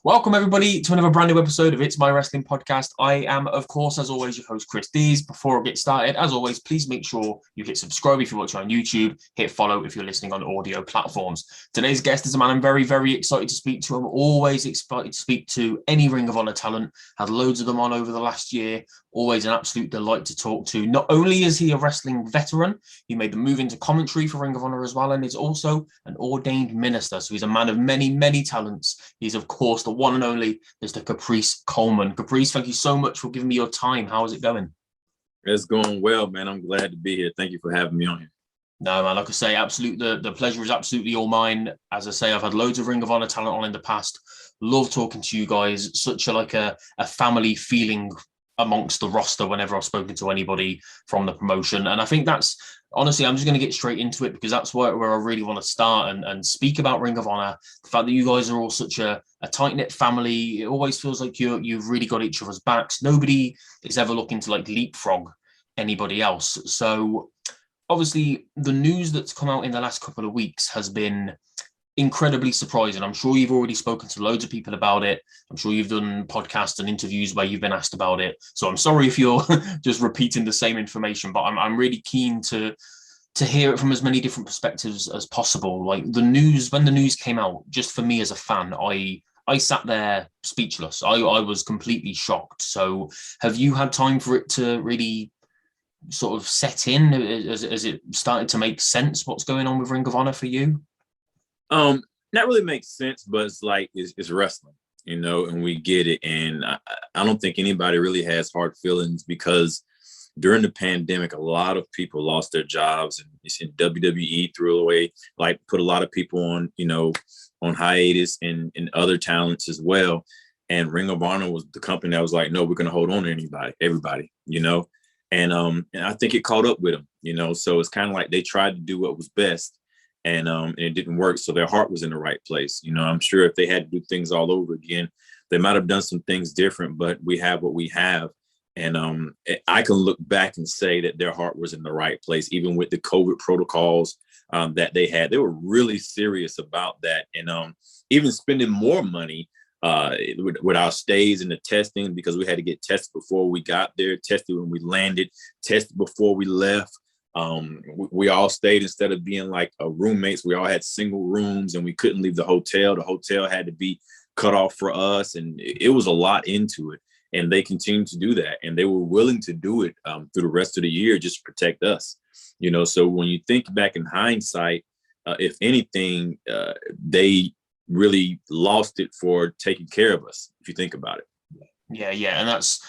Welcome, everybody, to another brand new episode of It's My Wrestling Podcast. I am, of course, as always, your host, Chris Dees. Before I get started, as always, please make sure you hit subscribe if you're watching on YouTube, hit follow if you're listening on audio platforms. Today's guest is a man I'm very, very excited to speak to. I'm always excited to speak to any Ring of Honor talent. Had loads of them on over the last year. Always an absolute delight to talk to. Not only is he a wrestling veteran, he made the move into commentary for Ring of Honor as well, and is also an ordained minister. So he's a man of many, many talents. He's, of course, the one and only Mr. Caprice Coleman. Caprice, thank you so much for giving me your time. How is it going? It's going well, man. I'm glad to be here. Thank you for having me on here. No, man, like I say, the pleasure is absolutely all mine. As I say, I've had loads of Ring of Honor talent on in the past. Love talking to you guys. Such a family feeling amongst the roster whenever I've spoken to anybody from the promotion. And I think that's, honestly, I'm just going to get straight into it because that's where I really want to start and speak about Ring of Honor. The fact that you guys are all such a tight-knit family, it always feels like you've really got each other's backs. Nobody is ever looking to leapfrog anybody else. So obviously the news that's come out in the last couple of weeks has been incredibly surprising. I'm sure you've already spoken to loads of people about it. I'm sure you've done podcasts and interviews where you've been asked about it. So I'm sorry if you're just repeating the same information, but I'm really keen to hear it from as many different perspectives as possible. Like when the news came out, just for me as a fan, I sat there speechless. I was completely shocked. So have you had time for it to really sort of set in? Has it started to make sense what's going on with Ring of Honor for you? Not really makes sense, but it's wrestling, and we get it. And I don't think anybody really has hard feelings because during the pandemic, a lot of people lost their jobs, and WWE threw away, put a lot of people on, on hiatus and other talents as well. And Ring of Honor was the company that was like, no, we're going to hold on to everybody, and I think it caught up with them, so it's kind of like they tried to do what was best. And it didn't work. So their heart was in the right place. I'm sure if they had to do things all over again, they might have done some things different, but we have what we have. And I can look back and say that their heart was in the right place, even with the COVID protocols that they had. They were really serious about that. And even spending more money with our stays and the testing, because we had to get tested before we got there, tested when we landed, tested before we left. We all stayed, instead of being like roommates, we all had single rooms and we couldn't leave the hotel. The hotel had to be cut off for us. And it was a lot into it. And they continued to do that. And they were willing to do it through the rest of the year, just to protect us. So when you think back in hindsight, if anything, they really lost it for taking care of us, if you think about it. Yeah. And that's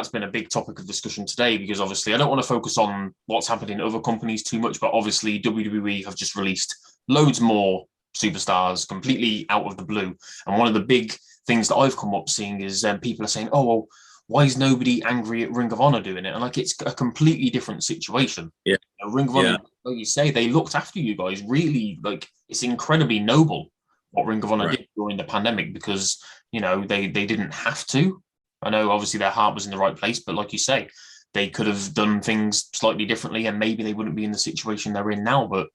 been a big topic of discussion today, because obviously I don't want to focus on what's happened in other companies too much, but obviously WWE have just released loads more superstars completely out of the blue. And one of the big things that I've come up seeing is people are saying, oh, well, why is nobody angry at Ring of Honor doing it? And it's a completely different situation. Yeah. Ring of Honor, like you say, they looked after you guys really. It's incredibly noble what Ring of Honor did during the pandemic, because, they didn't have to. I know obviously their heart was in the right place, but like you say, they could have done things slightly differently and maybe they wouldn't be in the situation they're in now. But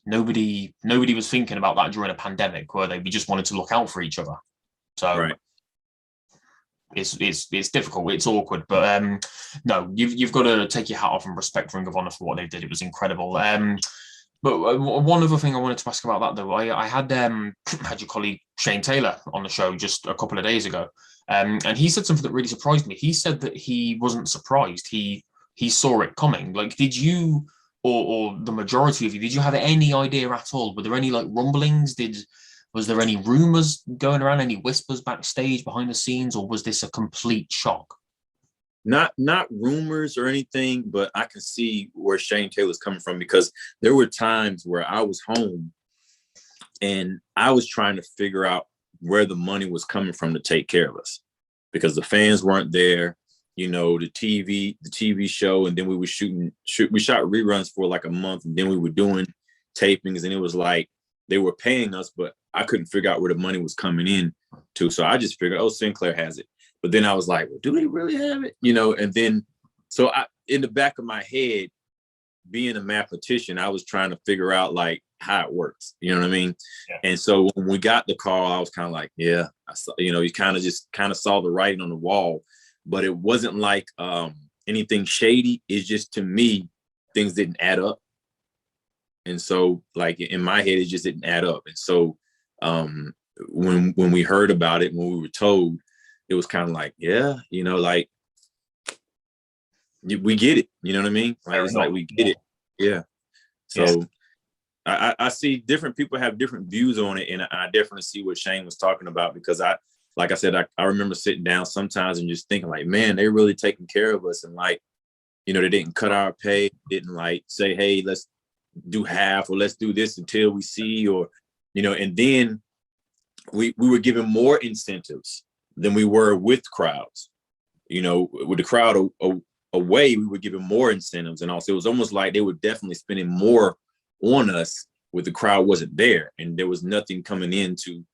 nobody was thinking about that during a pandemic, were they? We just wanted to look out for each other. So it's difficult, it's awkward, but no, you've got to take your hat off and respect Ring of Honor for what they did. It was incredible. But one other thing I wanted to ask about that, though, I had your colleague Shane Taylor on the show just a couple of days ago. And he said something that really surprised me. He said that he wasn't surprised. He saw it coming. Did you, or the majority of you, did you have any idea at all? Were there any rumblings? Was there any rumors going around, any whispers backstage behind the scenes, or was this a complete shock? Not rumors or anything, but I can see where Shane Taylor's coming from, because there were times where I was home and I was trying to figure out where the money was coming from to take care of us, because the fans weren't there, the TV show. And then we were we shot reruns for a month, and then we were doing tapings, and it was like they were paying us, but I couldn't figure out where the money was coming in to. So I just figured, Sinclair has it. But then I was like, well, do they really have it? And then, in the back of my head, being a mathematician, I was trying to figure out how it works. You know what I mean? Yeah. And so when we got the call, I was kind of like, yeah, I saw, you know, you kind of saw the writing on the wall, but it wasn't like anything shady. It's just, to me, things didn't add up. And so, like, in my head, it just didn't add up. And so when we heard about it, when we were told, it was kind of like, yeah, you know, like, we get it. You know what I mean? Like, it's like, we get it. Yeah. So I see different people have different views on it. And I definitely see what Shane was talking about, because like I said, I remember sitting down sometimes and just thinking like, man, they really taking care of us. And like, you know, they didn't cut our pay, didn't like say, hey, let's do half, or let's do this until we see, or, you know, and then we were given more incentives than we were with crowds. You know, with the crowd away, we were given more incentives. And also, it was almost like they were definitely spending more on us with the crowd wasn't there, and there was nothing coming in to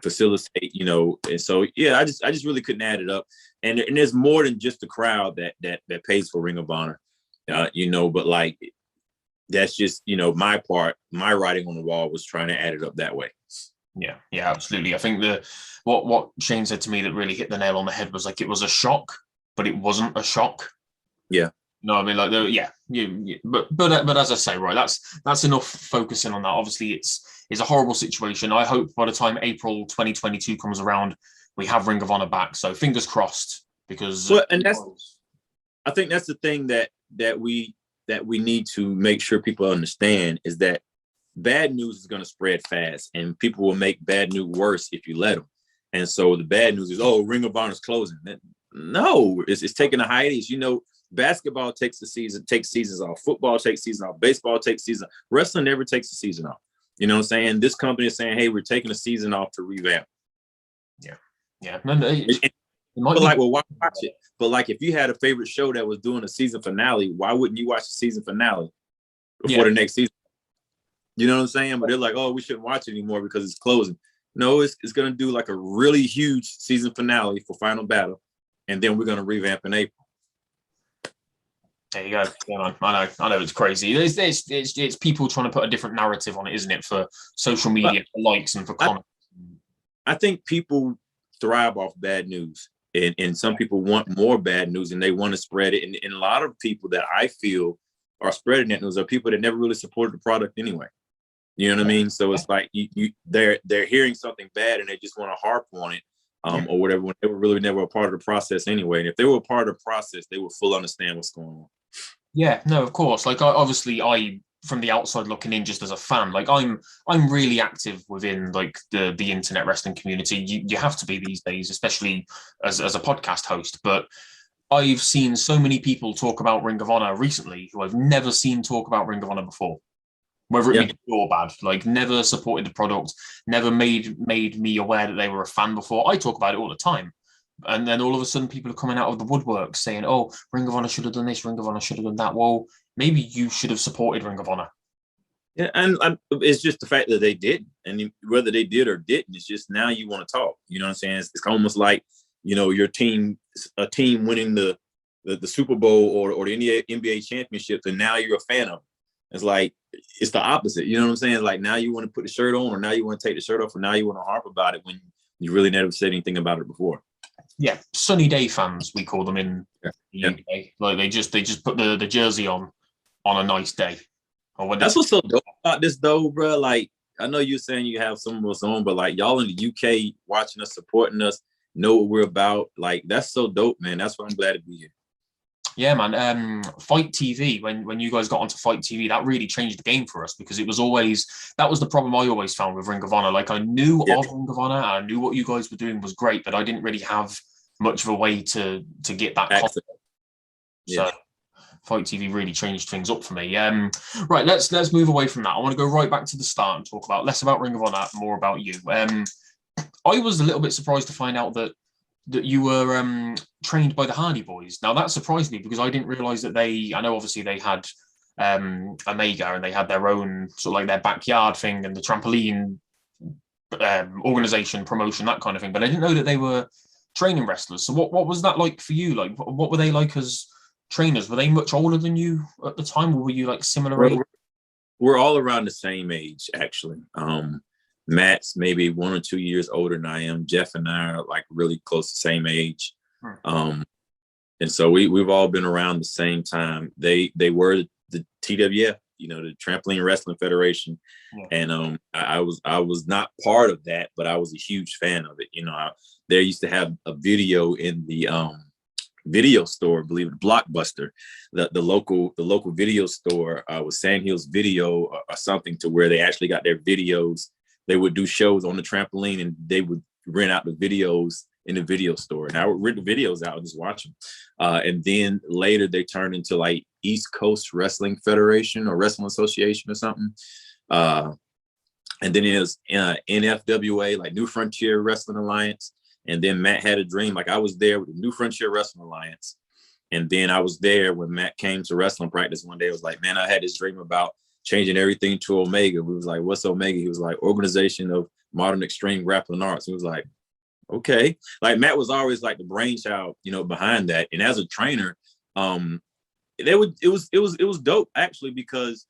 facilitate, you know. And so, yeah, I just really couldn't add it up. And there's more than just the crowd that pays for Ring of Honor, you know, but like, that's just, you know, my part, my writing on the wall was trying to add it up that way. Yeah, absolutely. I think what Shane said to me that really hit the nail on the head was like, it was a shock, but it wasn't a shock. Yeah. No, I mean, like, but as I say, right, that's enough focusing on that. Obviously, it's a horrible situation. I hope by the time April 2022 comes around, we have Ring of Honor back. So fingers crossed, because I think that's the thing that we need to make sure people understand, is that bad news is going to spread fast, and people will make bad news worse if you let them. And so the bad news is, oh, Ring of Honor is closing. No, it's taking a hiatus. You know, basketball takes seasons off. Football takes season off. Baseball takes season off. Wrestling never takes a season off. You know what I'm saying? This company is saying, hey, we're taking a season off to revamp. Yeah. But like, well, why watch it? But like, if you had a favorite show that was doing a season finale, why wouldn't you watch the season finale before the next season? You know what I'm saying? But they're like, oh, we shouldn't watch it anymore because it's closing. No, it's going to do like a really huge season finale for Final Battle, and then we're going to revamp in April. There you go. Yeah, I know it's crazy. It's people trying to put a different narrative on it, isn't it? For social media, for likes and for comments. I think people thrive off bad news, and some people want more bad news, and they want to spread it. And a lot of people that I feel are spreading that news are people that never really supported the product anyway. You know what I mean? So it's like they're hearing something bad and they just want to harp on it, or whatever, when they were really never a part of the process anyway. And if they were a part of the process, they would fully understand what's going on. Yeah, no, of course. Like, I from the outside looking in, just as a fan, like, I'm really active within like the internet wrestling community. You have to be these days, especially as a podcast host. But I've seen so many people talk about Ring of Honor recently who I've never seen talk about Ring of Honor before. Whether it be good or bad, like, never supported the product, never made me aware that they were a fan before. I talk about it all the time. And then all of a sudden people are coming out of the woodwork saying, oh, Ring of Honor should have done this, Ring of Honor should have done that. Well, maybe you should have supported Ring of Honor. Yeah, and it's just the fact that they didn't. And whether they did or didn't, it's just now you want to talk. You know what I'm saying? It's almost like, you know, a team winning the Super Bowl or the NBA championship, and now you're a fan of them. It's like, it's the opposite. You know what I'm saying? Like, now you want to put the shirt on, or now you want to take the shirt off, or now you want to harp about it when you really never said anything about it before. Yeah, sunny day fans, we call them in the UK. Like, they just put the jersey on a nice day. Or when that's what's so dope about this, though, bro. Like, I know you're saying you have some of us on, but like, y'all in the UK watching us, supporting us, know what we're about. Like, that's so dope, man. That's why I'm glad to be here. Yeah, man. Fight TV, when you guys got onto Fight TV, that really changed the game for us, because it was that was the problem I always found with Ring of Honor. Like, I knew of Ring of Honor, and I knew what you guys were doing was great, but I didn't really have much of a way to get that content. So Fight TV really changed things up for me. Right, let's move away from that. I want to go right back to the start and talk about less about Ring of Honor, more about you. I was a little bit surprised to find out that you were trained by the Hardy Boys. Now, that surprised me, because I didn't realize that I know obviously they had Omega, and they had their own sort of like their backyard thing and the trampoline organization, promotion, that kind of thing. But I didn't know that they were training wrestlers. So what was that like for you? Like, what were they like as trainers? Were they much older than you at the time, or were you like similar age? we're all around the same age, actually. Matt's maybe 1 or 2 years older than I am. Jeff and I are like really close to the same age. And so we've all been around the same time. They were the TWF, the Trampoline Wrestling Federation. And I was not part of that, but I was a huge fan of it. They used to have a video in the video store, believe it, Blockbuster, the local video store was Sandhills Video or something, to where they actually got their videos. They would do shows on the trampoline and they would rent out the videos in the video store, and I would rent the videos out and just watch them. And then later they turned into like East Coast Wrestling Federation or Wrestling Association or something. And then it was NFWA, like New Frontier Wrestling Alliance. And then Matt had a dream. Like I was there with the New Frontier Wrestling Alliance. And then I was there when Matt came to wrestling practice one day. I was like, man, I had this dream about changing everything to Omega. We was like, what's Omega? He was like, Organization of Modern Extreme Grappling Arts. He was like, okay. Like Matt was always like the brainchild, behind that. And as a trainer, it was dope actually, because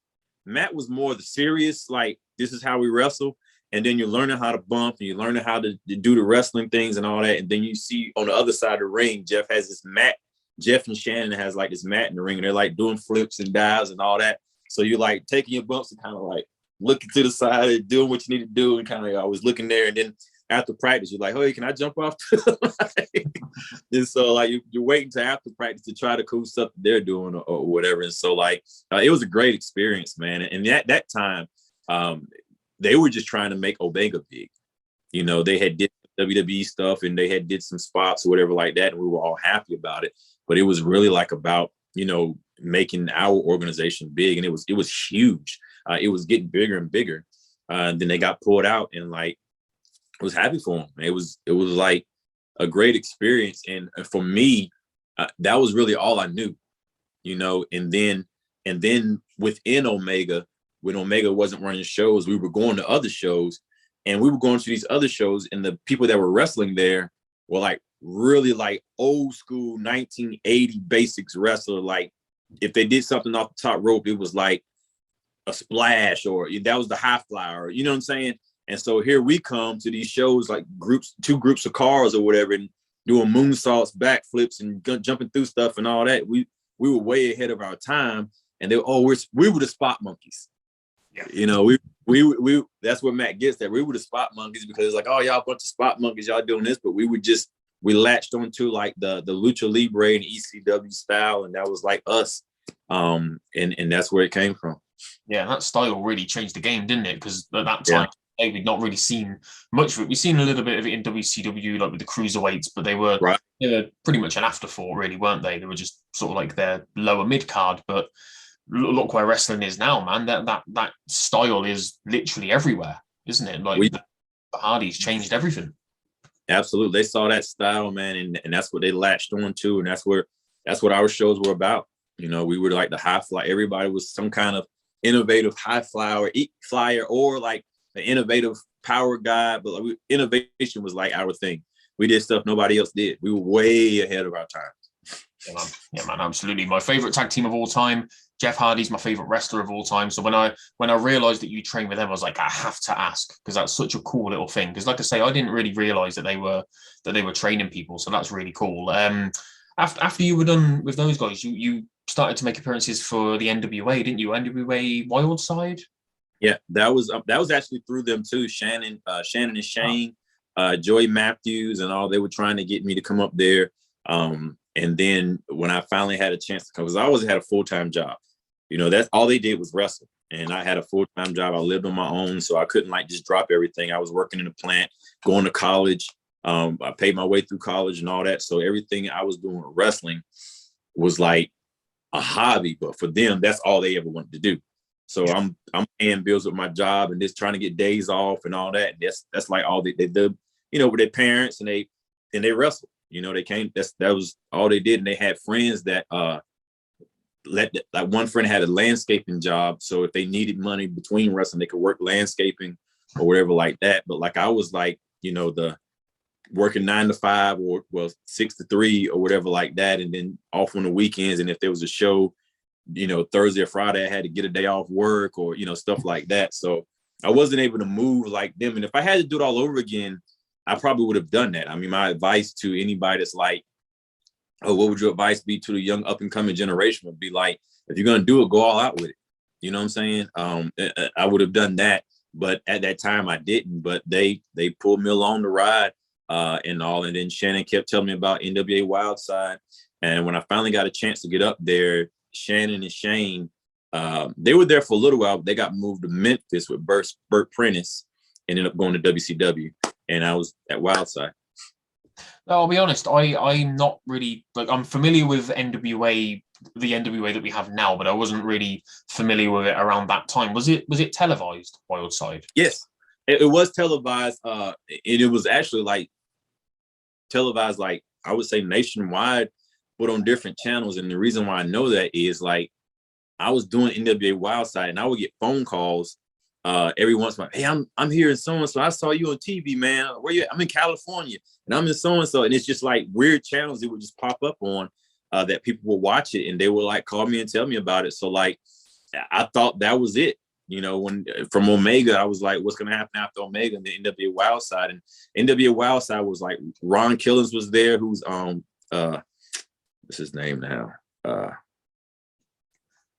Matt was more the serious, like, this is how we wrestle. And then you're learning how to bump and you're learning how to do the wrestling things and all that. And then you see on the other side of the ring, Jeff has this mat. Jeff and Shannon has like this mat in the ring, and they're like doing flips and dives and all that. So you're like taking your bumps and kind of like looking to the side and doing what you need to do, and kind of always looking there. And then after practice, you're like, hey, can I jump off? And so like you're waiting to after practice to try the cool stuff that they're doing or whatever. And so like it was a great experience, man. And at that time, they were just trying to make Omega big. They had did WWE stuff and they had did some spots or whatever like that, and we were all happy about it. But it was really like about, making our organization big, and it was huge. It was getting bigger and bigger. Then they got pulled out, and like I was happy for them. It was like a great experience, and for me, that was really all I knew, And then within Omega, when Omega wasn't running shows, we were going to other shows, and we were going to these other shows, and the people that were wrestling there were like really like old school 1980 basics wrestler. Like if they did something off the top rope, it was like a splash, or that was the high flyer, you know what I'm saying? And so here we come to these shows, like two groups of cars or whatever, and doing moonsaults, backflips, and jumping through stuff and all that. We were way ahead of our time, and we were the spot monkeys. Yeah. We that's what Matt gets that we were the spot monkeys, because it's like, oh, y'all a bunch of spot monkeys, y'all doing this, but we latched onto like the Lucha Libre and ECW style, and that was like us. And that's where it came from. Yeah, that style really changed the game, didn't it? Because at that time, we'd not really seen much of it. We've seen a little bit of it in WCW, like with the cruiserweights, but they were pretty much an afterthought, really, weren't they? They were just sort of like their lower mid card. But look where wrestling is now, man. That style is literally everywhere, isn't it? Like the Hardys changed everything. Absolutely, they saw that style, man, and that's what they latched on to, and that's what our shows were about. We were like the high fly. Everybody was some kind of innovative high flyer, or like an innovative power guy. But like innovation was like our thing. We did stuff nobody else did. We were way ahead of our time. Yeah, man, absolutely. My favorite tag team of all time. Jeff Hardy's my favorite wrestler of all time. So when I realized that you trained with them, I was like, I have to ask, because that's such a cool little thing. Because like I say, I didn't really realize that they were training people. So that's really cool. After you were done with those guys, you started to make appearances for the NWA, didn't you? NWA Wildside. Yeah, that was actually through them too. Shannon and Shane, Joey Matthews, and all. They were trying to get me to come up there. And then when I finally had a chance to come, because I always had a full-time job. That's all they did was wrestle. And I had a full-time job. I lived on my own, so I couldn't like just drop everything. I was working in a plant, going to college. I paid my way through college and all that. So everything I was doing with wrestling was like a hobby, but for them, that's all they ever wanted to do. So I'm paying bills with my job and just trying to get days off and all that. That's like all they did, with their parents, and they wrestled. They came. That was all they did, and they had friends that like one friend had a landscaping job, so if they needed money between wrestling, they could work landscaping or whatever like that. But like I was like, the working 9 to 5 or 6 to 3 or whatever like that, and then off on the weekends. And if there was a show Thursday or Friday, I had to get a day off work or, stuff like that. So I wasn't able to move like them. And if I had to do it all over again, I probably would have done that. I mean, my advice to anybody that's like, oh, what would your advice be to the young up and coming generation would be like, if you're going to do it, go all out with it. You know what I'm saying? I would have done that. But at that time I didn't, but they pulled me along the ride and all. And then Shannon kept telling me about NWA Wildside. And when I finally got a chance to get up there, Shannon and Shane, they were there for a little while, but they got moved to Memphis with Burt Prentice, ended up going to WCW. And I was at Wildside. I'll be honest, I'm not really, I'm familiar with NWA, the NWA that we have now, but I wasn't really familiar with it around that time. Was it televised, Wildside? Yes, it was televised. And it was actually like televised, like I would say nationwide, but on different channels. And the reason why I know that is like I was doing NWA Wildside and I would get phone calls every once in a while. Hey, I'm here in so-and-so. I saw you on TV, man. Where you at? I'm in California and I'm in so-and-so. And it's just like weird channels that would just pop up on that people will watch it and they will like call me and tell me about it. So like, I thought that was it. When from Omega, I was like, what's going to happen after Omega and the NWA Wildside? And NWA Wildside was like, Ron Killings was there, who's, what's his name now?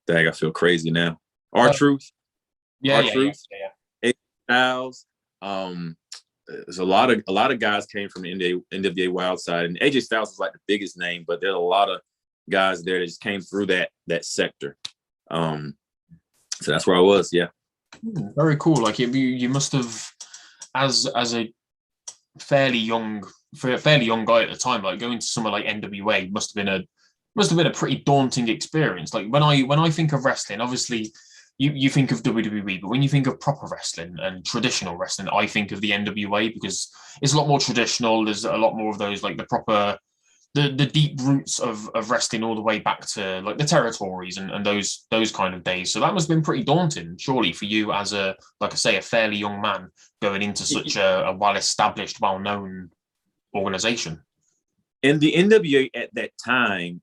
Dang, I feel crazy now. R-Truth. Yeah. Styles. There's a lot of guys came from the NWA Wildside, and AJ Styles was like the biggest name, but there's a lot of guys there that just came through that sector. So that's where I was. Yeah. Very cool. Like you must have, as a fairly young guy at the time, like going to somewhere like NWA must have been a pretty daunting experience. Like when I think of wrestling, obviously. You think of WWE, but when you think of proper wrestling and traditional wrestling, I think of the NWA because it's a lot more traditional. There's a lot more of those, like the proper, the deep roots of wrestling all the way back to like the territories and those kind of days. So that must have been pretty daunting, surely, for you as a fairly young man going into such a well-established, well-known organization. And the NWA at that time,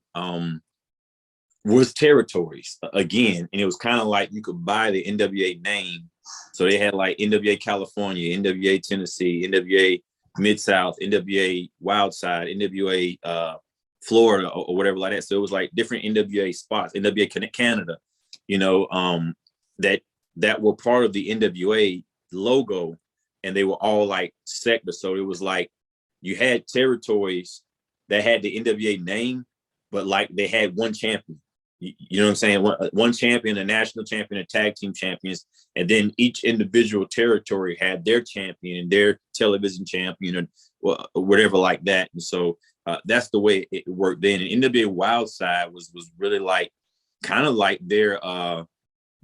was territories again, and it was kind of like you could buy the NWA name. So they had like NWA California, NWA Tennessee, NWA Mid-South, NWA Wildside, NWA Florida, or whatever like that. So it was like different NWA spots, NWA Canada, that were part of the NWA logo, and they were all like sectors. So it was like you had territories that had the NWA name, but like they had one champion. You know what I'm saying? One champion, a national champion, a tag team champions, and then each individual territory had their champion and their television champion or whatever like that. And so that's the way it worked then. And NWA Wildside was really like kind of like their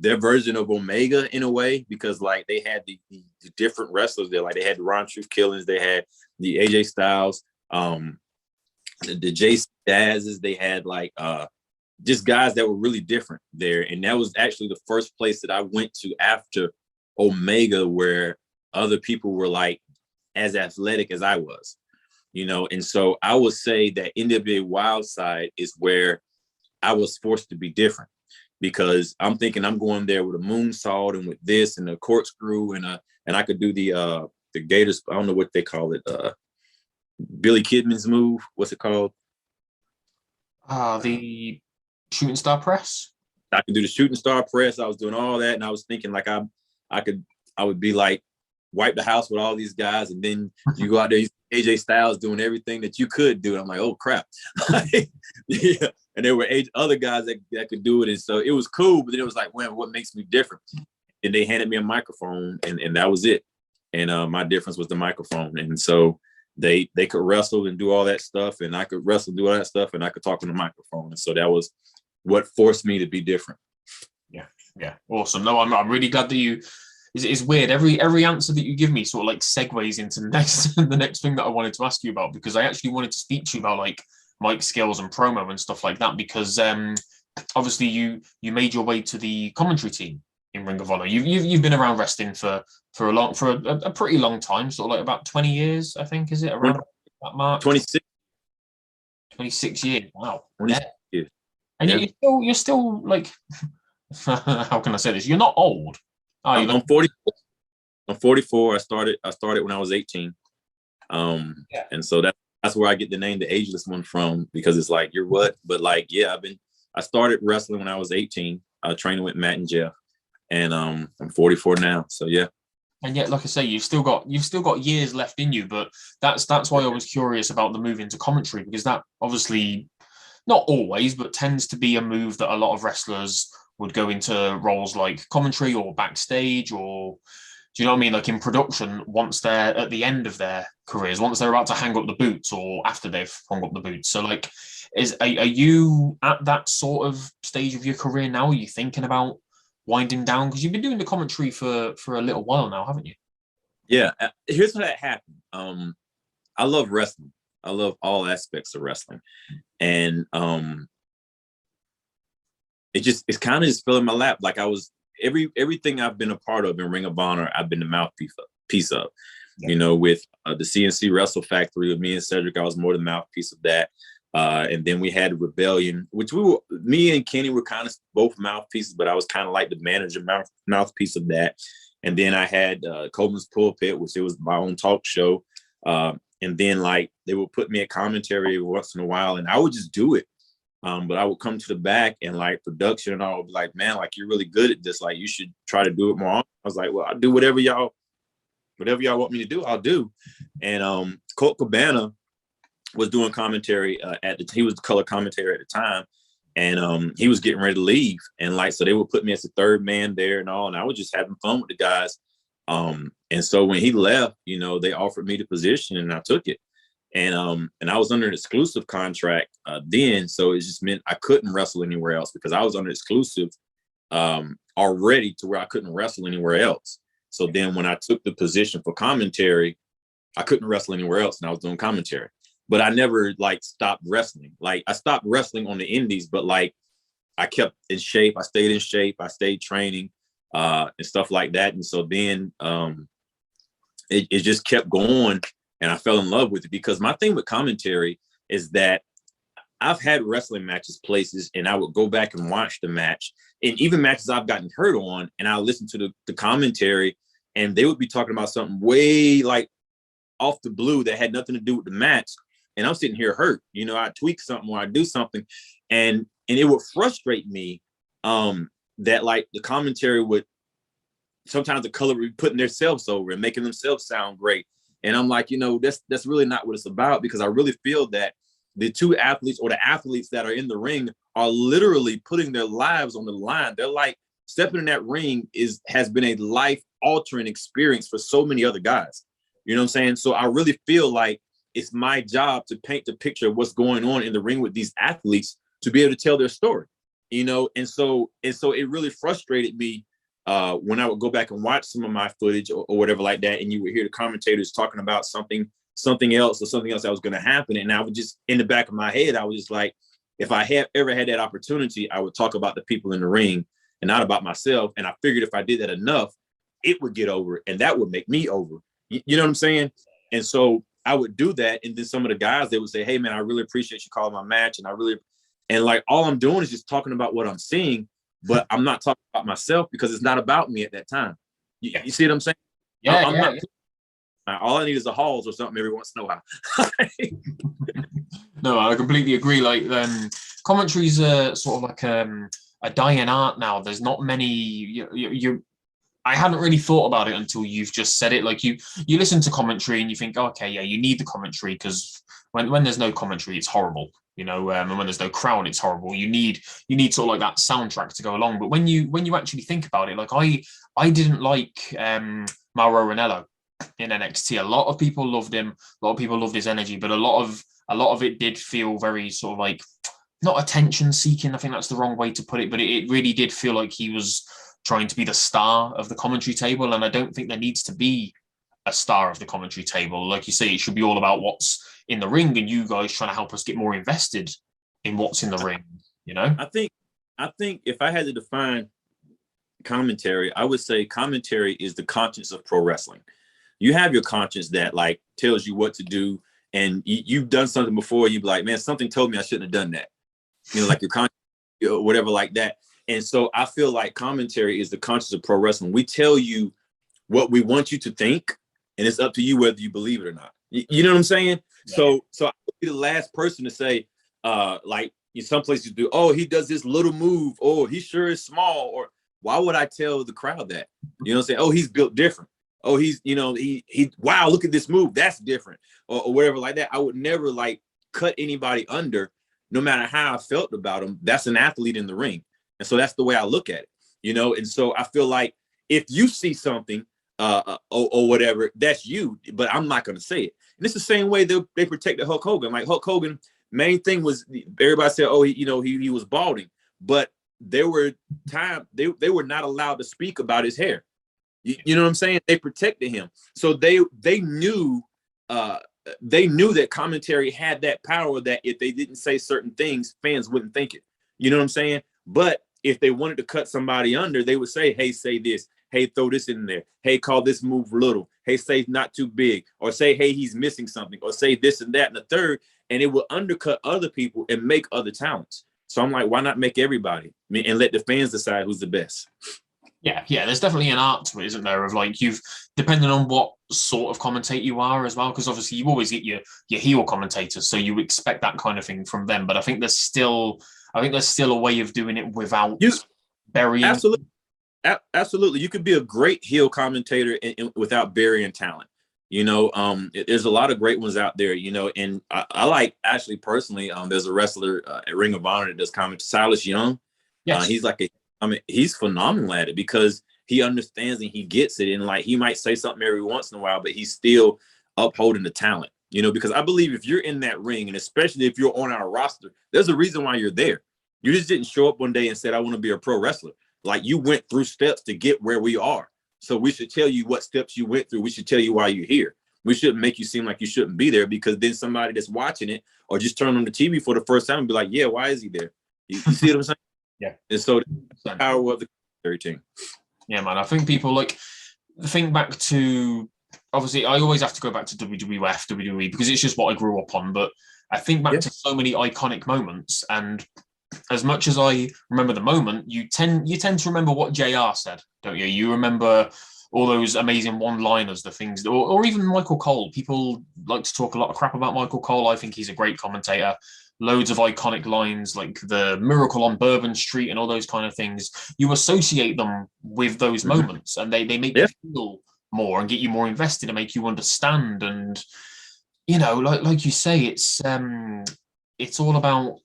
version of Omega in a way, because like they had the different wrestlers there. Like they had the Ron Truth Killings, they had the AJ Styles, the Jason Dazzes, they had like just guys that were really different there. And that was actually the first place that I went to after Omega where other people were like as athletic as I was, and so I would say that NWA Wildside is where I was forced to be different, because I'm thinking I'm going there with a moonsault and with this and a corkscrew and I could do the Gators, I don't know what they call it, Billy Kidman's move, what's it called? The shooting star press. I could do the shooting star press. I was doing all that, and I was thinking like I would be like wipe the house with all these guys, and then you go out there, AJ Styles doing everything that you could do. I'm like, oh crap, yeah. And there were other guys that could do it, and so it was cool. But then it was like, well, what makes me different? And they handed me a microphone, and that was it. And my difference was the microphone, and so they could wrestle and do all that stuff, and I could wrestle, do all that stuff, and I could talk on the microphone. And so that was what forced me to be different. Yeah, awesome. No, I'm really glad that it's weird. Every answer that you give me sort of like segues into the next thing that I wanted to ask you about, because I actually wanted to speak to you about like mic skills and promo and stuff like that, because obviously you made your way to the commentary team in Ring of Honor. You've been around wrestling for a pretty long time, sort of like about 20 years, I think, is it around that mark? 26 years. Wow. 26 years. And Yeah. you're still like, how can I say this? You're not old. Are you? I'm 40. I'm 44. I started when I was 18. And so that's where I get the name the ageless one from, because it's like, you're what? But like, yeah, I started wrestling when I was 18. I training with Matt and Jeff, and I'm 44 now. So yeah. And yet, like I say, you've still got years left in you. But that's why I was curious about the move into commentary, because that obviously, not always, but tends to be a move that a lot of wrestlers would go into roles like commentary or backstage, or do you know what I mean? Like in production, once they're at the end of their careers, once they're about to hang up the boots, or after they've hung up the boots. So like, are you at that sort of stage of your career now? Are you thinking about winding down? Because you've been doing the commentary for a little while now, haven't you? Yeah. Here's what happened. I love wrestling. I love all aspects of wrestling. And it's kind of just fell in my lap. Like I was everything I've been a part of in Ring of Honor, I've been the mouthpiece of. Yeah. You know, with the CNC Wrestle Factory with me and Cedric, I was more the mouthpiece of that. And then we had Rebellion, which me and Kenny were kind of both mouthpieces, but I was kind of like the manager mouthpiece of that. And then I had Coleman's Pulpit, which it was my own talk show. And then like they would put me at commentary once in a while, and I would just do it. But I would come to the back, and like production and all would be like, man, like you're really good at this. Like you should try to do it more often. I was like, well, I'll do whatever y'all want me to do, I'll do. And Colt Cabana was doing commentary he was the color commentator at the time, and he was getting ready to leave, and like so they would put me as the third man there and all, and I was just having fun with the guys. And so when he left, you know, they offered me the position, and I took it. And I was under an exclusive contract then, so it just meant I couldn't wrestle anywhere else, because I was under exclusive already, to where I couldn't wrestle anywhere else. So then when I took the position for commentary, I couldn't wrestle anywhere else, and I was doing commentary. But I never like stopped wrestling. Like I stopped wrestling on the indies, but like I kept in shape. I stayed in shape. I stayed training and stuff like that. And so then it just kept going, and I fell in love with it, because my thing with commentary is that I've had wrestling matches places, and I would go back and watch the match, and even matches I've gotten hurt on, and I listen to the commentary, and they would be talking about something way like off the blue that had nothing to do with the match. And I'm sitting here hurt, you know, I tweak something or I do something, and it would frustrate me that like the commentary would, sometimes the color would be putting themselves over and making themselves sound great. And I'm like, you know, that's really not what it's about, because I really feel that the two athletes, or the athletes that are in the ring, are literally putting their lives on the line. They're like, stepping in that ring has been a life-altering experience for so many other guys. You know what I'm saying? So I really feel like it's my job to paint the picture of what's going on in the ring with these athletes, to be able to tell their story, you know? And so it really frustrated me when I would go back and watch some of my footage or whatever like that, and you would hear the commentators talking about something else that was going to happen. And I would just, in the back of my head, I was just like, if I had ever had that opportunity, I would talk about the people in the ring and not about myself. And I figured if I did that enough, it would get over, and that would make me over. You know what I'm saying? And so I would do that. And then some of the guys, they would say, hey man, I really appreciate you calling my match. And like, all I'm doing is just talking about what I'm seeing, but I'm not talking about myself, because it's not about me at that time. You see what I'm saying? Yeah. I'm not. All I need is a Halls or something every once in a while. No, I completely agree. Like, commentary's sort of like a dying art now. There's not many. I hadn't really thought about it until you've just said it. Like you listen to commentary and you think, oh, okay, yeah, you need the commentary, because when there's no commentary, it's horrible, you know. And when there's no crowd, it's horrible. You need sort of like that soundtrack to go along. But when you actually think about it, like I didn't like Mauro Ranallo in NXT. A lot of people loved him. A lot of people loved his energy, but a lot of it did feel very sort of like, not attention seeking. I think that's the wrong way to put it, but it really did feel like he was trying to be the star of the commentary table. And I don't think there needs to be a star of the commentary table. Like you say, it should be all about what's in the ring, and you guys trying to help us get more invested in what's in the ring, you know? I think if I had to define commentary, I would say commentary is the conscience of pro wrestling. You have your conscience that like tells you what to do, and you've done something before, you'd be like, man, something told me I shouldn't have done that. You know, like your conscience whatever like that. And so I feel like commentary is the conscience of pro wrestling. We tell you what we want you to think, and it's up to you whether you believe it or not. You know what I'm saying? Yeah. So I would be the last person to say, like in some places do, oh, he does this little move, oh, he sure is small, or why would I tell the crowd that? You know what I'm saying? Oh, he's built different. Oh, he's, you know, he wow, look at this move, that's different, or whatever like that. I would never like cut anybody under, no matter how I felt about him. That's an athlete in the ring. And so that's the way I look at it, you know? And so I feel like if you see something or whatever, that's you, but I'm not going to say it. And it's the same way they protected Hulk Hogan. Like Hulk Hogan, main thing was everybody said, oh, he was balding, but there were times they were not allowed to speak about his hair. You know what I'm saying? They protected him. So they knew that commentary had that power, that if they didn't say certain things, fans wouldn't think it. You know what I'm saying? But if they wanted to cut somebody under, they would say, hey, say this. Hey, throw this in there. Hey, call this move little. Hey, say not too big. Or say, hey, he's missing something. Or say this and that and the third. And it will undercut other people and make other talents. So I'm like, why not make everybody? I mean, and let the fans decide who's the best. Yeah, there's definitely an art to it, isn't there? Of like, depending on what sort of commentator you are as well, because obviously you always get your heel commentators, so you expect that kind of thing from them. But I think there's still a way of doing it without burying. Absolutely. You could be a great heel commentator without burying talent. You know, there's a lot of great ones out there, you know, and I like, actually, personally, there's a wrestler at Ring of Honor that does comment, Silas Young. Yes. He's phenomenal at it because he understands and he gets it. And like, he might say something every once in a while, but he's still upholding the talent, you know, because I believe if you're in that ring, and especially if you're on our roster, there's a reason why you're there. You just didn't show up one day and said, I want to be a pro wrestler. Like, you went through steps to get where we are. So we should tell you what steps you went through. We should tell you why you're here. We shouldn't make you seem like you shouldn't be there, because then somebody that's watching it or just turn on the TV for the first time and be like, yeah, why is he there? You see what I'm saying? Yeah. And so the power of the commentary team. Yeah, man. I think people like think back to, obviously I always have to go back to WWF, WWE, because it's just what I grew up on. But I think back to so many iconic moments, and as much as I remember the moment, you tend to remember what JR said, don't you? You remember all those amazing one-liners, the things, or even Michael Cole. People like to talk a lot of crap about Michael Cole. I think he's a great commentator. Loads of iconic lines like the Miracle on Bourbon Street and all those kind of things. You associate them with those moments, and they make you feel more and get you more invested and make you understand. And you know, like you say, it's all about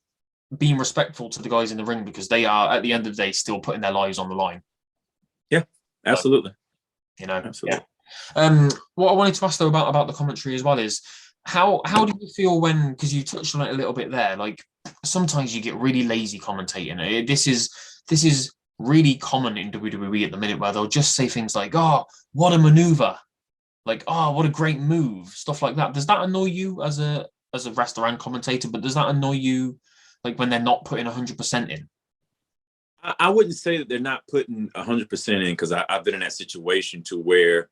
being respectful to the guys in the ring, because they are, at the end of the day, still putting their lives on the line. Yeah, absolutely. You know, absolutely. Yeah. What I wanted to ask though about the commentary as well is, how do you feel when, because you touched on it a little bit there, like sometimes you get really lazy commentating. This is really common in WWE at the minute, where they'll just say things like, oh, what a maneuver, like, oh, what a great move, stuff like that. Does that annoy you as a wrestler and commentator? But does that annoy you, like, when they're not putting 100% in? I wouldn't say that they're not putting 100% in, because I've been in that situation to where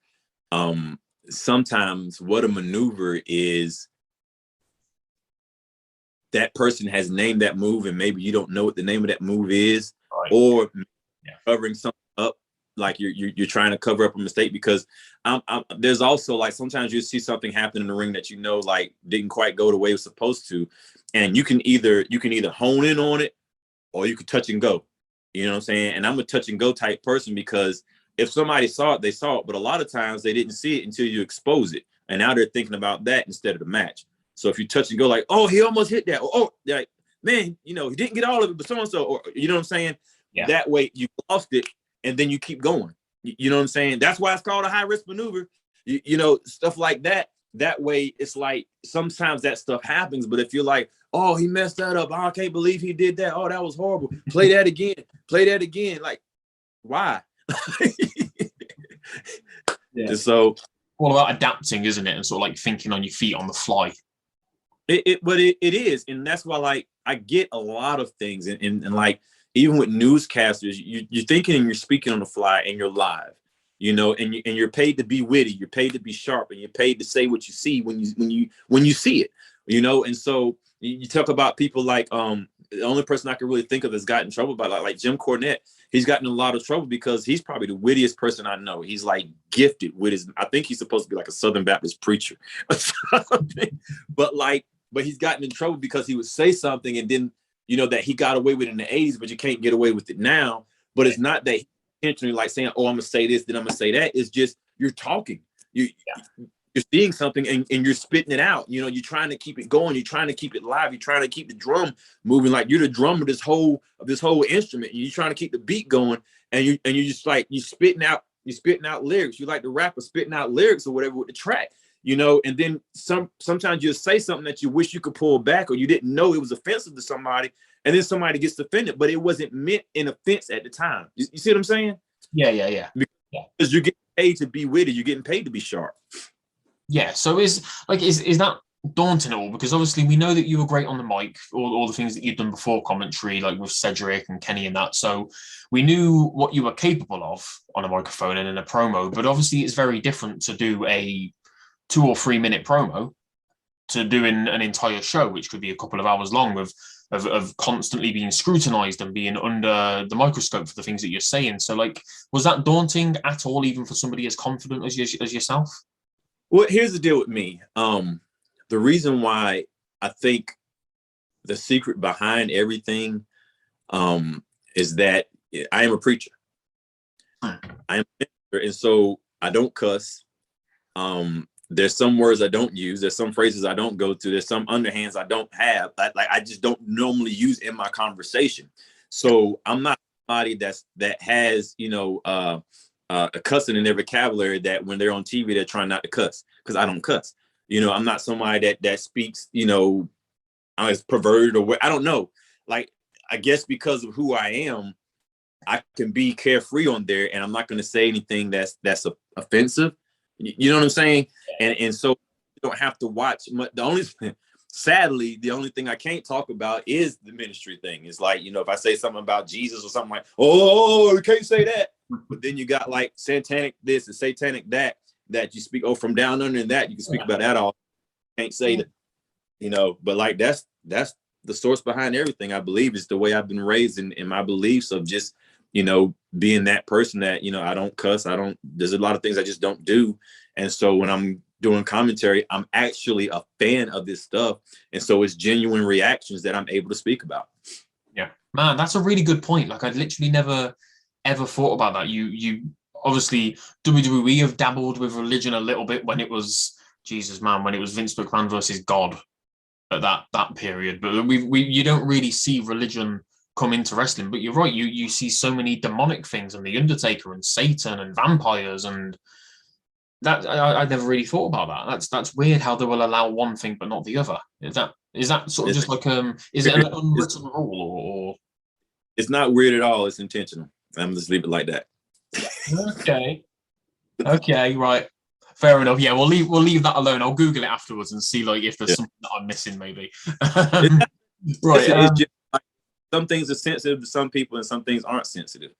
sometimes what a maneuver is, that person has named that move and maybe you don't know what the name of that move is, right, or covering something up, like you're trying to cover up a mistake, because there's also, like, sometimes you see something happen in the ring that you know, like, didn't quite go the way it was supposed to, and you can either hone in on it or you can touch and go. You know what I'm saying? And I'm a touch and go type person, because if somebody saw it, they saw it. But a lot of times they didn't see it until you expose it. And now they're thinking about that instead of the match. So if you touch and go like, oh, he almost hit that. Or, oh, like, man, you know, he didn't get all of it, but so-and-so, or, you know what I'm saying? Yeah. That way you lost it and then you keep going. You know what I'm saying? That's why it's called a high risk maneuver. You know, stuff like that. That way it's like, sometimes that stuff happens, but if you're like, oh, he messed that up, I can't believe he did that, oh, that was horrible, play that again, like, why? Yeah. So all about adapting, isn't it? And sort of like thinking on your feet on the fly. But it is, and that's why, like, I get a lot of things, and like, even with newscasters, you're thinking and you're speaking on the fly and you're live. You know, and you're paid to be witty, you're paid to be sharp, and you're paid to say what you see when you see it. You know, and so you talk about people like the only person I can really think of that's gotten in trouble by like Jim Cornette. He's gotten in a lot of trouble because he's probably the wittiest person I know. He's like gifted with his. I think he's supposed to be like a Southern Baptist preacher, but he's gotten in trouble because he would say something and then that he got away with it in the 80s, but you can't get away with it now. But it's not that he intentionally like saying, "Oh, I'm gonna say this, then I'm gonna say that." It's just you're talking. You're seeing something and you're spitting it out. You're trying to keep it going. You're trying to keep it live. You're trying to keep the drum moving. Like you're the drummer of this whole instrument. And you're trying to keep the beat going. And you're just like you're spitting out lyrics. You like the rapper spitting out lyrics or whatever with the track. And then sometimes you'll say something that you wish you could pull back or you didn't know it was offensive to somebody, and then somebody gets offended, but it wasn't meant in offense at the time. You see what I'm saying? Yeah. Because you're getting paid to be witty. You're getting paid to be sharp. Yeah, so is that daunting at all? Because obviously we know that you were great on the mic, all the things that you've done before commentary, like with Cedric and Kenny and that. So we knew what you were capable of on a microphone and in a promo, but obviously it's very different to do a 2 or 3 minute promo to doing an entire show, which could be a couple of hours long of constantly being scrutinized and being under the microscope for the things that you're saying. So like, was that daunting at all, even for somebody as confident as yourself? Well, here's the deal with me. The reason why I think the secret behind everything is that I am a preacher. I am a minister, and so I don't cuss. There's some words I don't use. There's some phrases I don't go to. There's some underhands I don't have. I just don't normally use in my conversation. So I'm not somebody that has a cussing in their vocabulary that when they're on TV, they're trying not to cuss because I don't cuss. I'm not somebody that speaks, I'm as perverted or what, I don't know. Like, I guess because of who I am, I can be carefree on there and I'm not going to say anything that's offensive. You know what I'm saying? And so you don't have to watch. Sadly, the only thing I can't talk about is the ministry thing. It's like, if I say something about Jesus or something like, oh, you can't say that. But then you got like satanic this and satanic that you speak, from down under and that you can speak about that all. Can't say that, but like that's the source behind everything. I believe is the way I've been raised in my beliefs of just, being that person that, I don't cuss. There's a lot of things I just don't do. And so when I'm doing commentary, I'm actually a fan of this stuff. And so it's genuine reactions that I'm able to speak about. Yeah, man, that's a really good point. Like I'd literally never ever thought about that. You obviously WWE have dabbled with religion a little bit when it was when it was Vince McMahon versus God at that period. But you don't really see religion come into wrestling. But you're right, you see so many demonic things and the Undertaker and Satan and vampires and that I never really thought about that. That's weird how they will allow one thing but not the other. Is that sort of just like is it an unwritten rule or? It's not weird at all. It's intentional. I'm just leave it like that. Okay, right. Fair enough. Yeah, we'll leave that alone. I'll Google it afterwards and see like if there's something that I'm missing, maybe. Right. It's just like, some things are sensitive to some people and some things aren't sensitive,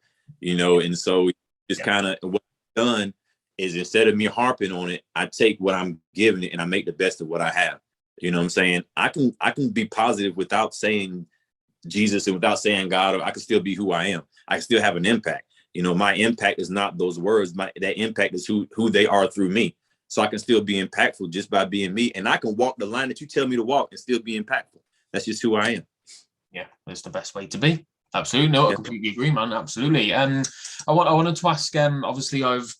and so it's kind of what I've done is instead of me harping on it, I take what I'm giving it and I make the best of what I have. You know what I'm saying? I can be positive without saying Jesus and without saying God, or I can still be who I am. I can still have an impact. My impact is not those words. That impact is who they are through me. So I can still be impactful just by being me. And I can walk the line that you tell me to walk and still be impactful. That's just who I am. Yeah, that's the best way to be. Absolutely. No, I completely agree, man. Absolutely. I wanted to ask, obviously I've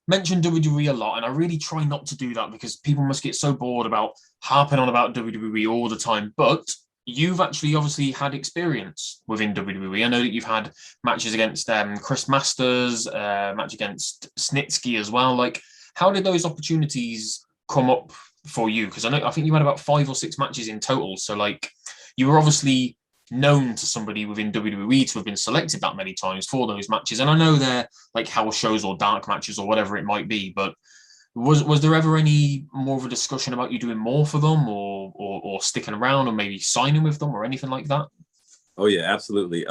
mentioned WWE a lot, and I really try not to do that because people must get so bored about harping on about WWE all the time. But you've actually obviously had experience within WWE. I know that you've had matches against Chris Masters, match against Snitsky as well. Like, how did those opportunities come up for you? Because I think you had about 5 or 6 matches in total. So like, you were obviously known to somebody within WWE to have been selected that many times for those matches. And I know they're like house shows or dark matches or whatever it might be, but was there ever any more of a discussion about you doing more for them or sticking around or maybe signing with them or anything like that? Oh yeah, absolutely.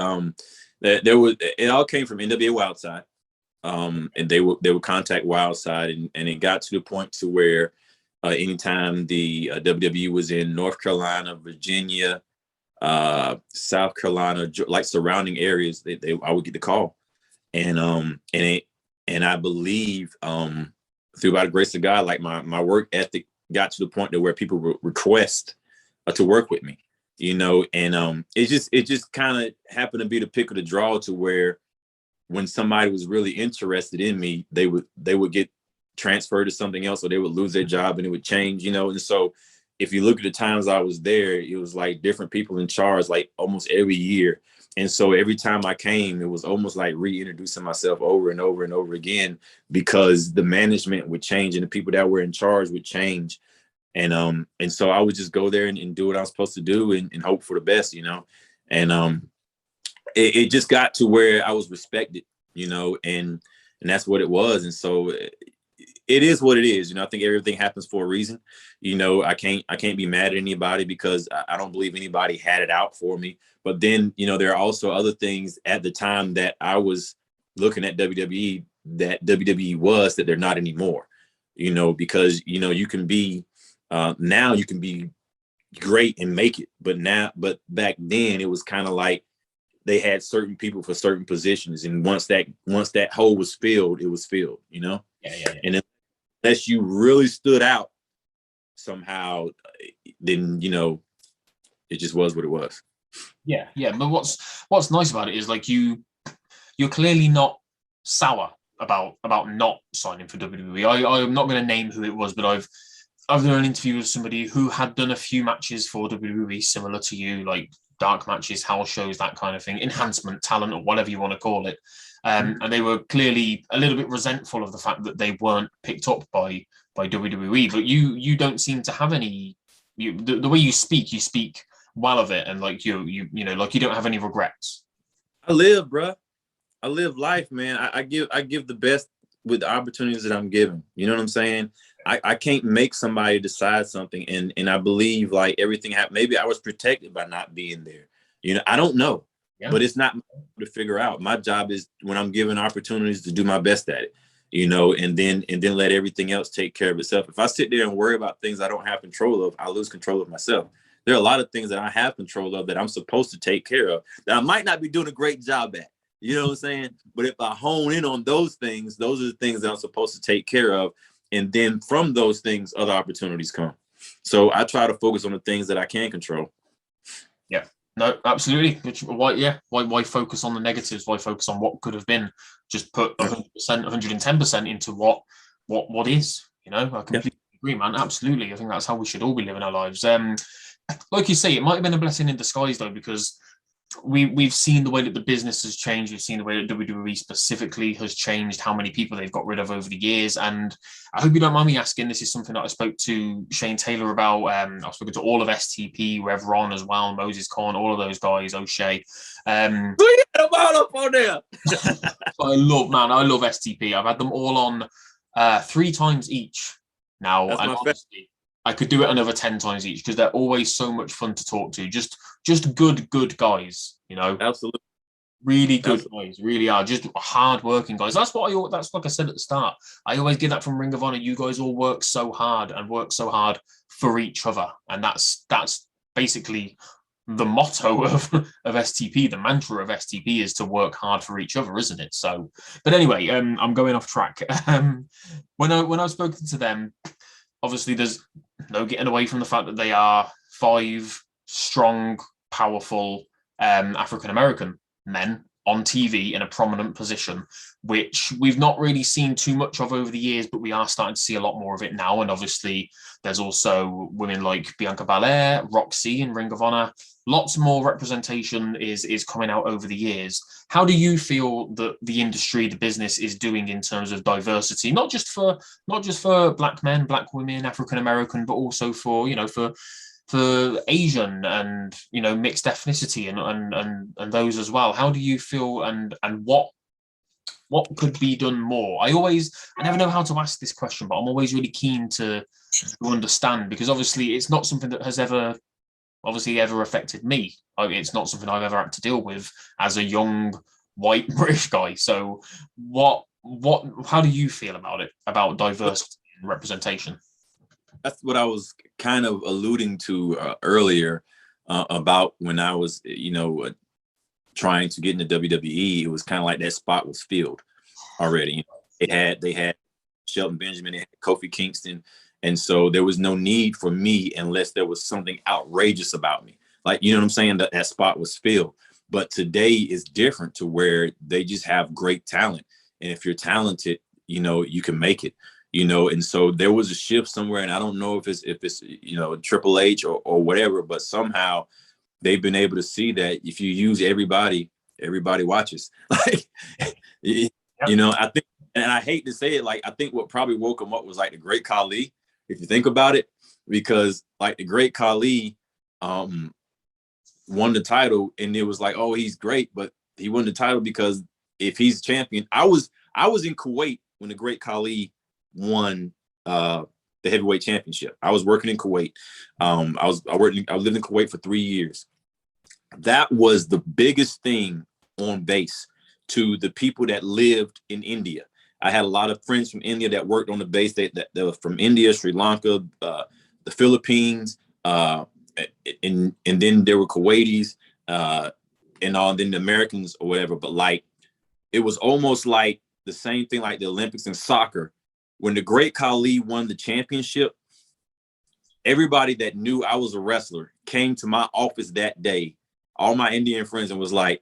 It all came from NWA Wildside. And they would contact Wildside and it got to the point to where anytime the WWE was in North Carolina, Virginia, South Carolina, like surrounding areas, I would get the call. And I believe through by the grace of God, like my work ethic got to the point to where people would request to work with me, and it just kind of happened to be the pick of the draw to where when somebody was really interested in me, they would get transferred to something else, or they would lose their job and it would change, and so if you look at the times I was there, it was like different people in charge, like almost every year. And so every time I came, it was almost like reintroducing myself over and over and over again, because the management would change and the people that were in charge would change. And so I would just go there and do what I was supposed to do and hope for the best, and it just got to where I was respected, and that's what it was. And so it is what it is. I think everything happens for a reason. I can't be mad at anybody because I don't believe anybody had it out for me. But then, there are also other things at the time that I was looking at WWE that WWE was that they're not anymore, because, you can be now you can be great and make it. But back then it was kind of like they had certain people for certain positions. And once that hole was filled, it was filled, Yeah. And unless you really stood out somehow, then, it just was what it was. Yeah. But what's nice about it is like you're clearly not sour about not signing for WWE. I'm not going to name who it was, but I've done an interview with somebody who had done a few matches for WWE similar to you, like dark matches, house shows, that kind of thing, enhancement talent, or whatever you want to call it. And they were clearly a little bit resentful of the fact that they weren't picked up by WWE. But you don't seem to have any. The way you speak well of it, and like you like you don't have any regrets. I live, bro. I live life, man. I give the best with the opportunities that I'm given. You know what I'm saying? I can't make somebody decide something, and I believe like everything happened. Maybe I was protected by not being there. I don't know. Yeah. But it's not to figure out. My job is when I'm given opportunities to do my best at it, and then let everything else take care of itself. If I sit there and worry about things I don't have control of, I lose control of myself. There are a lot of things that I have control of that I'm supposed to take care of that I might not be doing a great job at. You know what I'm saying? But if I hone in on those things, those are the things that I'm supposed to take care of. And then from those things, other opportunities come. So I try to focus on the things that I can control. Yeah. No, absolutely. Why focus on the negatives? Why focus on what could have been? Just put 100%, 110% into what is. I completely agree, man. Absolutely. I think that's how we should all be living our lives. Like you say, it might have been a blessing in disguise though, because we've seen the way that the business has changed. We've seen the way that WWE specifically has changed, how many people they've got rid of over the years. And I hope you don't mind me asking, this is something that I spoke to Shane Taylor about. I've spoken to all of STP, Rev Ron as well, Moses Khan, all of those guys, O'Shea. Them all up on there. I love STP. I've had them all on 3 times each now. That's and honestly, I could do it another 10 times each because they're always so much fun to talk to. Just good guys, Absolutely. Really good guys, really are. Just hard-working guys. That's like I said at the start. I always get that from Ring of Honor. You guys all work so hard for each other. And that's basically the motto of STP. The mantra of STP is to work hard for each other, isn't it? So, but anyway, I'm going off track. When I've spoken to them, obviously there's no getting away from the fact that they are 5 strong, powerful African-American men on TV in a prominent position, which we've not really seen too much of over the years, but we are starting to see a lot more of it now. And obviously there's also women like Bianca Belair, Roxy in Ring of Honor. Lots more representation is coming out over the years. How do you feel that the industry, the business is doing in terms of diversity, not just for Black men, Black women, African American, but also for Asian and mixed ethnicity and those as well? How do you feel, and what could be done more? I never know how to ask this question, but I'm always really keen to understand, because obviously it's not something that has ever affected me. It's not something I've ever had to deal with as a young white British guy. So how do you feel about it, about diversity and representation? That's what I was kind of alluding to earlier. about when I was, trying to get into WWE. It was kind of like that spot was filled already. They had Shelton Benjamin, they had Kofi Kingston, and so there was no need for me unless there was something outrageous about me. Like, you know what I'm saying? That spot was filled. But today is different to where they just have great talent. And if you're talented, you can make it, and so there was a shift somewhere. And I don't know if it's Triple H or whatever, but somehow they've been able to see that if you use everybody watches. Like, I think, and I hate to say it, like, I think what probably woke him up was like the Great Khali, if you think about it, because like the Great Khali, won the title, and it was like, oh, he's great, but he won the title because if he's champion, I was in Kuwait when the Great Khali won the heavyweight championship. I was working in Kuwait. I lived in Kuwait for 3 years. That was the biggest thing on base to the people that lived in India. I had a lot of friends from India that worked on the base. That were from India, Sri Lanka, the Philippines. And then there were Kuwaitis and then the Americans or whatever. But like, it was almost like the same thing like the Olympics in soccer. When the Great Khali won the championship, everybody that knew I was a wrestler came to my office that day, all my Indian friends, and was like,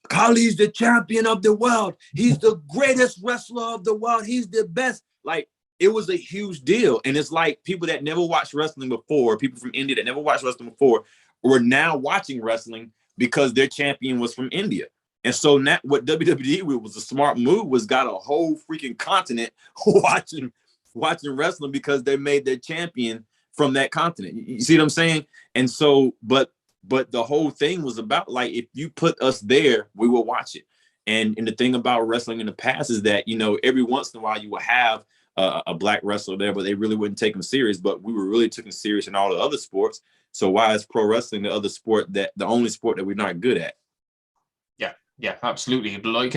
Khali's the champion of the world. He's the greatest wrestler of the world. He's the best. Like, it was a huge deal. And it's like people that never watched wrestling before, people from India that never watched wrestling before, were now watching wrestling because their champion was from India. And so now what WWE was a smart move was got a whole freaking continent watching wrestling because they made their champion from that continent. You see what I'm saying? And so, but the whole thing was about, like, if you put us there, we will watch it. And the thing about wrestling in the past is that, every once in a while you will have a black wrestler there, but they really wouldn't take them serious. But we were really taken serious in all the other sports. So why is pro wrestling the only sport that we're not good at? Yeah, absolutely. But like,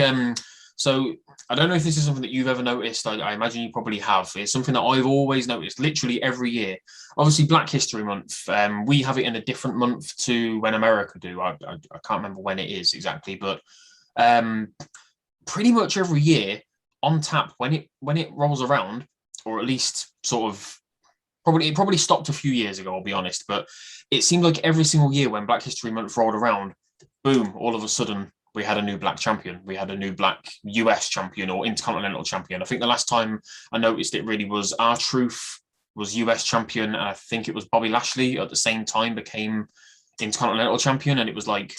so I don't know if this is something that you've ever noticed. I imagine you probably have. It's something that I've always noticed, literally every year. Obviously, Black History Month. We have it in a different month to when America do. I can't remember when it is exactly, but pretty much every year on tap when it rolls around, or at least sort of it probably stopped a few years ago, I'll be honest. But it seemed like every single year when Black History Month rolled around, boom, all of a sudden, we had a new black champion. We had a new black US champion or intercontinental champion. I think the last time I noticed it really was R-Truth was US champion. And I think it was Bobby Lashley at the same time became intercontinental champion. And it was like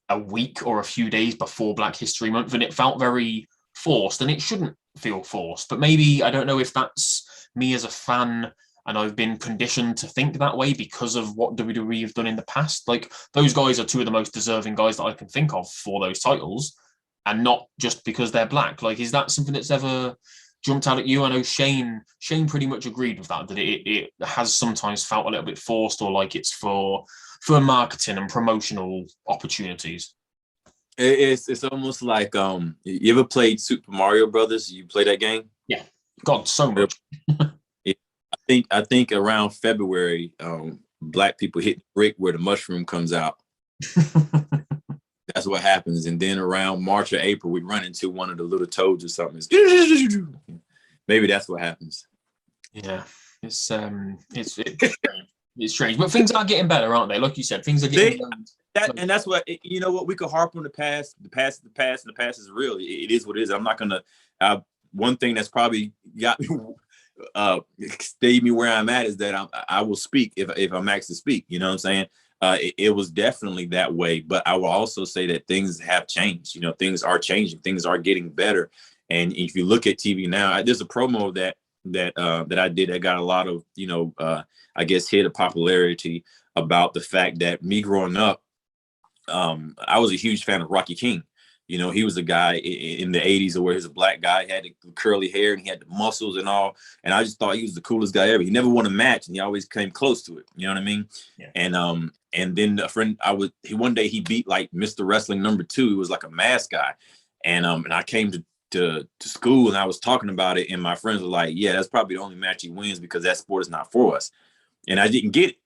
a week or a few days before Black History Month. And it felt very forced, and it shouldn't feel forced. But maybe, I don't know if that's me as a fan and I've been conditioned to think that way because of what WWE have done in the past. Like, those guys are two of the most deserving guys that I can think of for those titles, and not just because they're black. Like, is that something that's ever jumped out at you? I know Shane pretty much agreed with that it has sometimes felt a little bit forced, or like it's for marketing and promotional opportunities. It's almost like, you ever played Super Mario Brothers? You play that game? Yeah. God, so much. I think around February, black people hit the brick where the mushroom comes out. That's what happens. And then around March or April, we run into one of the little toads or something. Maybe that's what happens. Yeah, it's strange, but things are getting better, aren't they? Like you said, things are getting better. And that's what, what we could harp on the past. The past is the past, and the past is real. It is what it is. I'm not gonna. One thing that's probably got me. Stay me where I'm at is that I will speak if I'm asked to speak. You know what I'm saying? It was definitely that way, but I will also say that things have changed. Things are changing. Things are getting better. And if you look at TV now, there's a promo that I did that got a lot of I guess hit of popularity about the fact that me growing up, I was a huge fan of Rocky King. He was a guy in the 80s where he was a black guy. He had the curly hair and he had the muscles and all. And I just thought he was the coolest guy ever. He never won a match and he always came close to it. You know what I mean? Yeah. And then a friend, one day he beat like Mr. Wrestling #2. He was like a mask guy. And I came to school and I was talking about it. And my friends were like, yeah, that's probably the only match he wins because that sport is not for us. And I didn't get it.